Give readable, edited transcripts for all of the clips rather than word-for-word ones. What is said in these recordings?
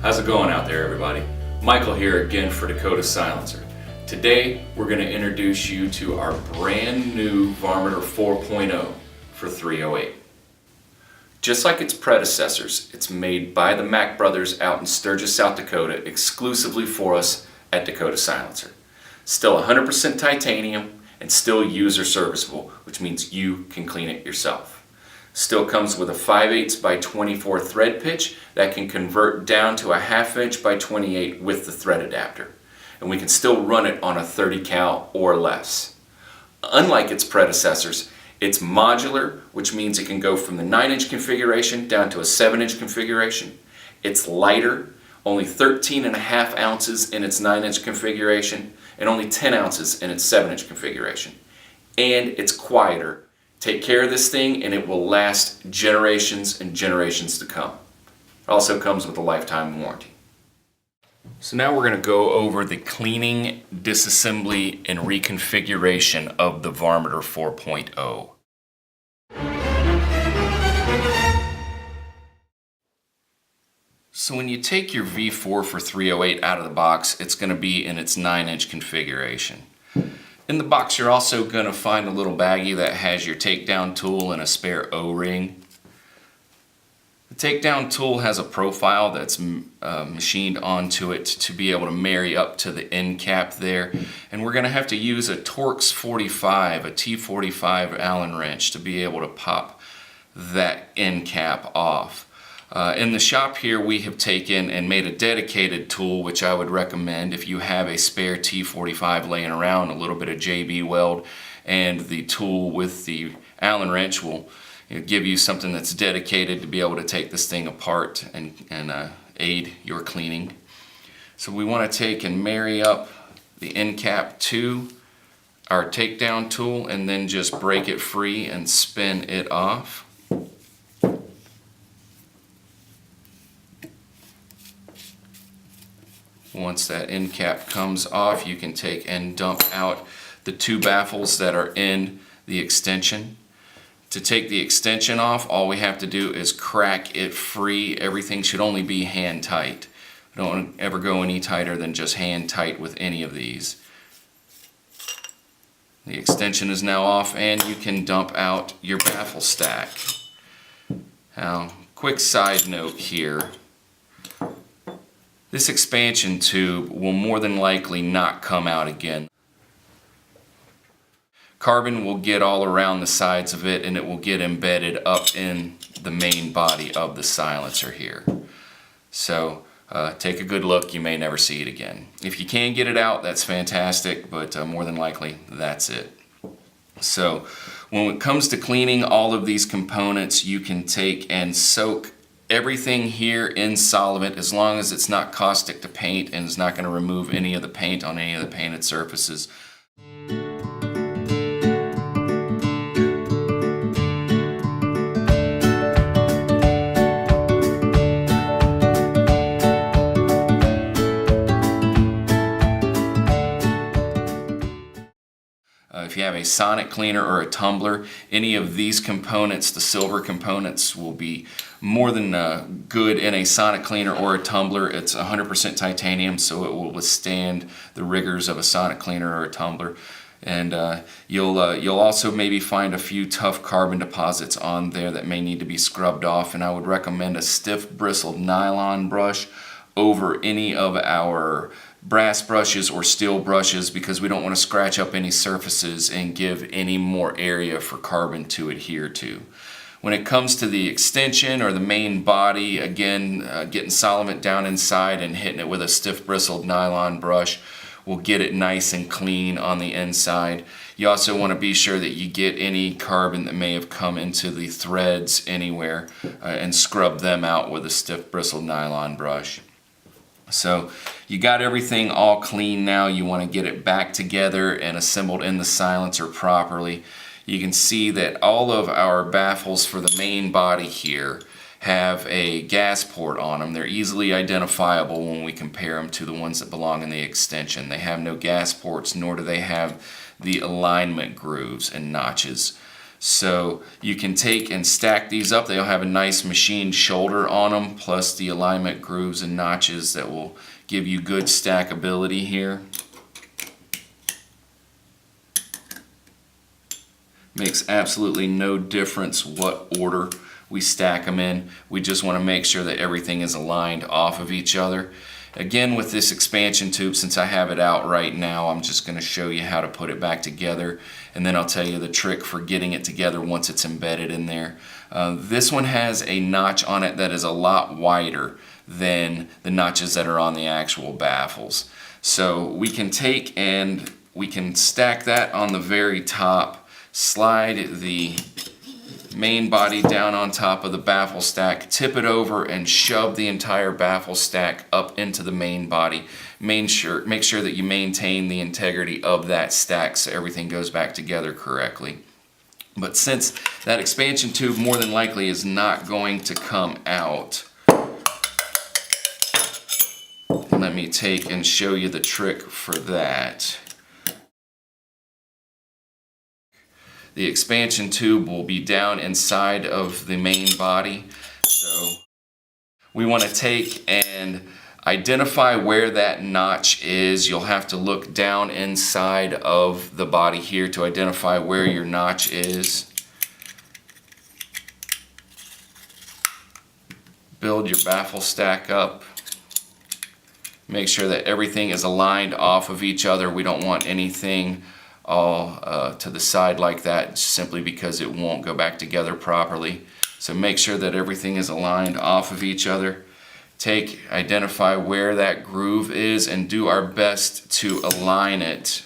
How's it going out there, everybody? Michael here again for Dakota Silencer. Today we're going to introduce you to our brand new Varminter 4.0 for 308. Just like its predecessors, it's made by the Mack brothers out in Sturgis, South Dakota, exclusively for us at Dakota Silencer. Still 100% titanium and still user serviceable, which means you can clean it yourself. Still comes with a 5/8 by 24 thread pitch that can convert down to a 1/2 inch by 28 with the thread adapter. And we can still run it on a 30 cal or less. Unlike its predecessors, it's modular, which means it can go from the 9-inch configuration down to a 7-inch configuration. It's lighter, only 13.5 ounces in its 9-inch configuration and only 10 ounces in its 7-inch configuration. And it's quieter. Take care of this thing and it will last generations and generations to come. It also comes with a lifetime warranty. So now we're going to go over the cleaning, disassembly, and reconfiguration of the Varminter 4.0. So when you take your V4 for 308 out of the box, it's going to be in its 9-inch configuration. In the box you're also going to find a little baggie that has your takedown tool and a spare O-ring. The takedown tool has a profile that's machined onto it to be able to marry up to the end cap there, and we're going to have to use a Torx 45, a T45 Allen wrench to be able to pop that end cap off. In the shop here we have taken and made a dedicated tool, which I would recommend if you have a spare T45 laying around, a little bit of JB weld, and the tool with the Allen wrench will give you something that's dedicated to be able to take this thing apart and aid your cleaning. So we want to take and marry up the end cap to our takedown tool and then just break it free and spin it off. Once that end cap comes off, you can take and dump out the 2 baffles that are in the extension. To take the extension off, all we have to do is crack it free. Everything should only be hand tight. Don't ever go any tighter than just hand tight with any of these. The extension is now off and you can dump out your baffle stack. Now, quick side note here. This expansion tube will more than likely not come out again. Carbon will get all around the sides of it and it will get embedded up in the main body of the silencer here. So take a good look, you may never see it again. If you can get it out, that's fantastic, but more than likely that's it. So when it comes to cleaning all of these components, you can take and soak everything here in solvent, as long as it's not caustic to paint and is not going to remove any of the paint on any of the painted surfaces. If you have a sonic cleaner or a tumbler, any of these components, the silver components, will be more than good in a sonic cleaner or a tumbler. It's 100% titanium, so it will withstand the rigors of a sonic cleaner or a tumbler. And you'll also maybe find a few tough carbon deposits on there that may need to be scrubbed off, and I would recommend a stiff bristled nylon brush over any of our brass brushes or steel brushes, because we don't want to scratch up any surfaces and give any more area for carbon to adhere to. When it comes to the extension or the main body, again, getting solvent down inside and hitting it with a stiff bristled nylon brush will get it nice and clean on the inside. You also want to be sure that you get any carbon that may have come into the threads anywhere and scrub them out with a stiff bristled nylon brush. So you got everything all clean now. You want to get it back together and assembled in the silencer properly. You can see that all of our baffles for the main body here have a gas port on them. They're easily identifiable when we compare them to the ones that belong in the extension. They have no gas ports, nor do they have the alignment grooves and notches. So you can take and stack these up. They'll have a nice machined shoulder on them, plus the alignment grooves and notches that will give you good stackability here. Makes absolutely no difference what order we stack them in. We just want to make sure that everything is aligned off of each other. Again, with this expansion tube, since I have it out right now, I'm just going to show you how to put it back together, and then I'll tell you the trick for getting it together once it's embedded in there. This one has a notch on it that is a lot wider than the notches that are on the actual baffles. So we can take and we can stack that on the very top, slide the main body down on top of the baffle stack, tip it over and shove the entire baffle stack up into the main body. Make sure that you maintain the integrity of that stack so everything goes back together correctly. But since that expansion tube more than likely is not going to come out, let me take and show you the trick for that. The expansion tube will be down inside of the main body. So we want to take and identify where that notch is. You'll have to look down inside of the body here to identify where your notch is. Build your baffle stack up. Make sure that everything is aligned off of each other. We don't want anything all to the side like that, simply because it won't go back together properly. So make sure that everything is aligned off of each other. Identify where that groove is and do our best to align it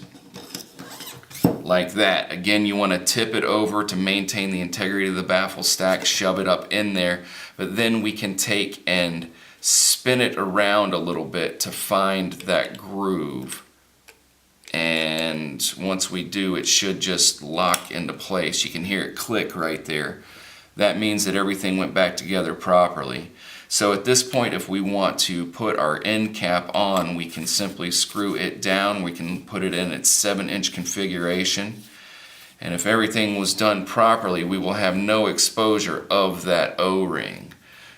like that. Again, you want to tip it over to maintain the integrity of the baffle stack, shove it up in there, but then we can take and spin it around a little bit to find that groove. And once we do, it should just lock into place. You can hear it click right there. That means that everything went back together properly. So at this point, if we want to put our end cap on, we can simply screw it down. We can put it in its 7-inch configuration. And if everything was done properly, we will have no exposure of that O-ring.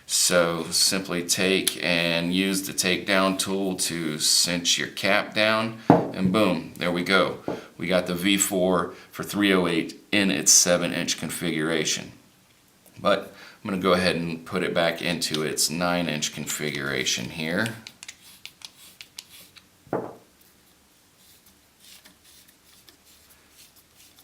So simply take and use the takedown tool to cinch your cap down, and boom, there we go. We got the V4 for 308 in its 7-inch configuration. But I'm going to go ahead and put it back into its 9-inch configuration here.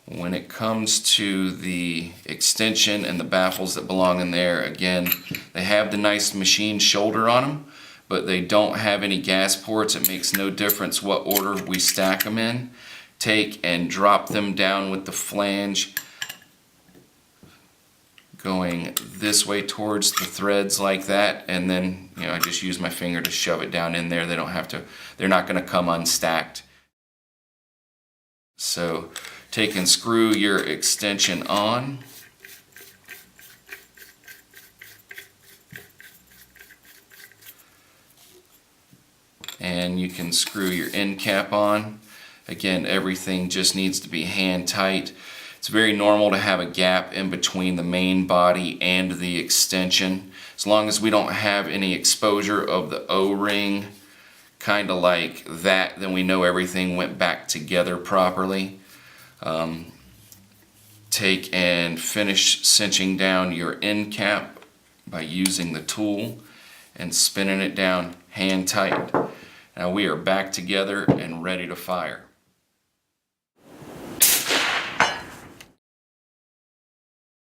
When it comes to the extension and the baffles that belong in there, again, they have the nice machined shoulder on them, but they don't have any gas ports. It makes no difference what order we stack them in. Take and drop them down with the flange going this way towards the threads like that, and then I just use my finger to shove it down in there. They don't have to, they're not going to come unstacked. So take and screw your extension on. And you can screw your end cap on. Again, everything just needs to be hand tight. It's very normal to have a gap in between the main body and the extension. As long as we don't have any exposure of the O-ring, kind of like that, then we know everything went back together properly. Take and finish cinching down your end cap by using the tool and spinning it down hand tight. Now we are back together and ready to fire.